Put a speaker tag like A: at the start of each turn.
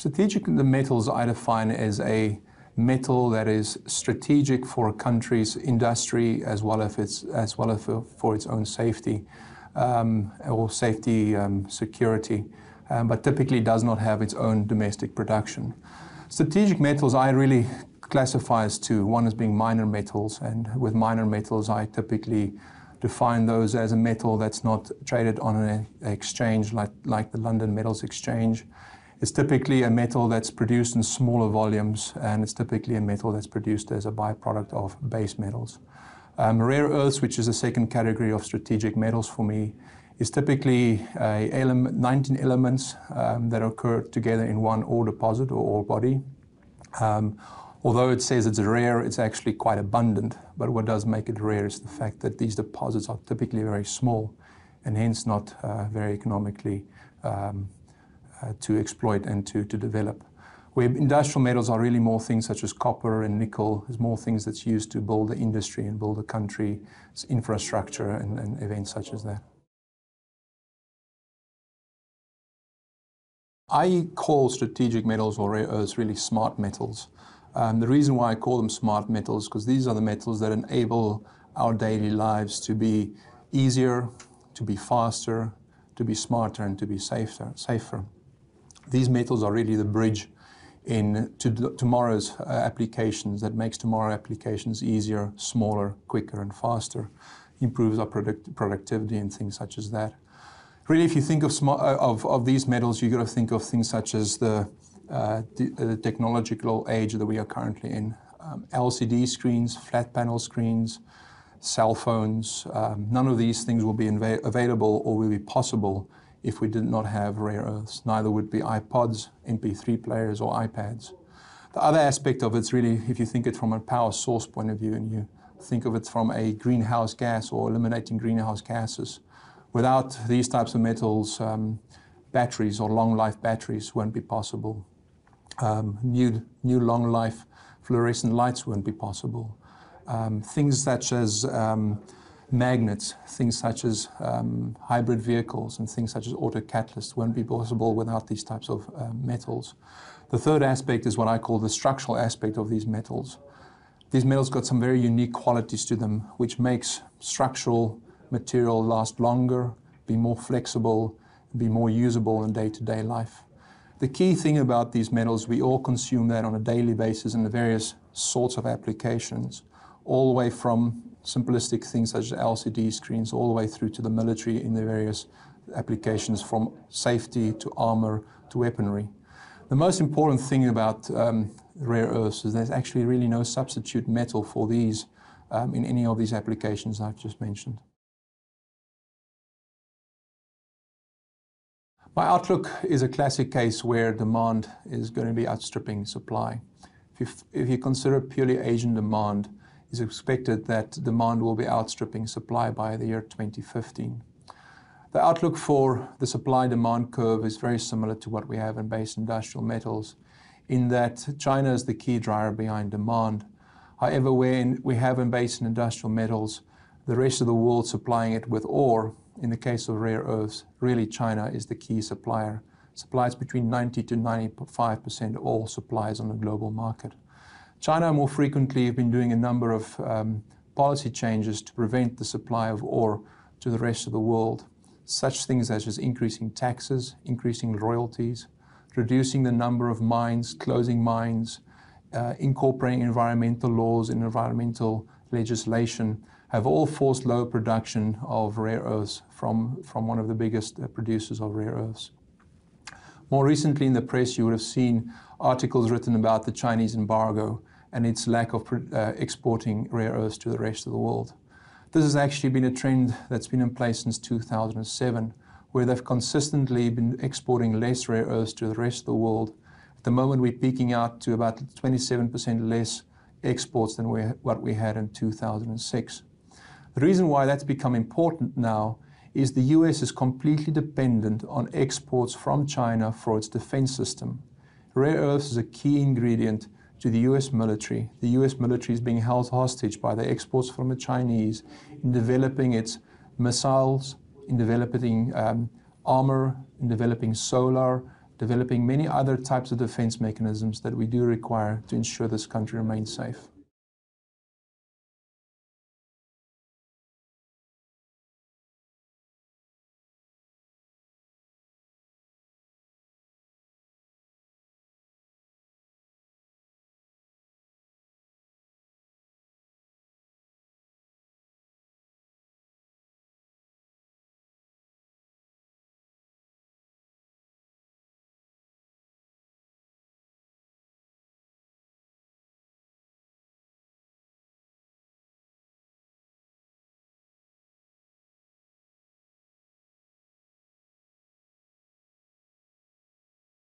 A: Strategic metals I define as a metal that is strategic for a country's industry as well as for its own safety or safety security, but typically does not have its own domestic production. Strategic metals I really classify as two. One as being minor metals, and with minor metals I typically define those as a metal that's not traded on an exchange like the London Metals Exchange. It's typically a metal that's produced in smaller volumes, and it's typically a metal that's produced as a byproduct of base metals. Rare earths, which is the second category of strategic metals for me, is typically 19 elements that occur together in one ore deposit or ore body. Although it says it's rare, it's actually quite abundant, but what does make it rare is the fact that these deposits are typically very small and hence not very economically to exploit and to develop. Where industrial metals are really more things such as copper and nickel, is more things that's used to build the industry and build a country's infrastructure and events such as that. I call strategic metals or rare earths really smart metals. The reason why I call them smart metals is because these are the metals that enable our daily lives to be easier, to be faster, to be smarter, and to be safer. These metals are really the bridge into tomorrow's applications that makes tomorrow's applications easier, smaller, quicker, and faster, improves our productivity and things such as that. Really, if you think of these metals, you've got to think of things such as the technological age that we are currently in. LCD screens, flat panel screens, cell phones, none of these things will be available or will be possible if we did not have rare earths. Neither would be iPods, MP3 players, or iPads. The other aspect of it's really, if you think it from a power source point of view and you think of it from a greenhouse gas or eliminating greenhouse gases, without these types of metals, batteries or long life batteries won't be possible. New long life fluorescent lights won't be possible. Things such as magnets, things such as hybrid vehicles and things such as auto catalysts won't be possible without these types of metals. The third aspect is what I call the structural aspect of these metals. These metals got some very unique qualities to them, which makes structural material last longer, be more flexible, be more usable in day-to-day life. The key thing about these metals, we all consume that on a daily basis in the various sorts of applications, all the way from simplistic things such as LCD screens, all the way through to the military in the various applications from safety to armor to weaponry. The most important thing about rare earths is there's actually really no substitute metal for these in any of these applications I've just mentioned. My outlook is a classic case where demand is going to be outstripping supply. If you consider purely Asian demand, it's expected that demand will be outstripping supply by the year 2015. The outlook for the supply-demand curve is very similar to what we have in base industrial metals, in that China is the key driver behind demand. However, when we have in base industrial metals, the rest of the world supplying it with ore, in the case of rare earths, really China is the key supplier. Supplies between 90 to 95% of all supplies on the global market. China more frequently have been doing a number of policy changes to prevent the supply of ore to the rest of the world. Such things as increasing taxes, increasing royalties, reducing the number of mines, closing mines, incorporating environmental laws and environmental legislation have all forced low production of rare earths from one of the biggest producers of rare earths. More recently in the press you would have seen articles written about the Chinese embargo and its lack of exporting rare earths to the rest of the world. This has actually been a trend that's been in place since 2007, where they've consistently been exporting less rare earths to the rest of the world. At the moment we're peaking out to about 27% less exports than what we had in 2006. The reason why that's become important now is the US is completely dependent on exports from China for its defense system. Rare earths is a key ingredient to the US military. The US military is being held hostage by the exports from the Chinese in developing its missiles, in developing armor, in developing solar, developing many other types of defense mechanisms that we do require to ensure this country remains safe.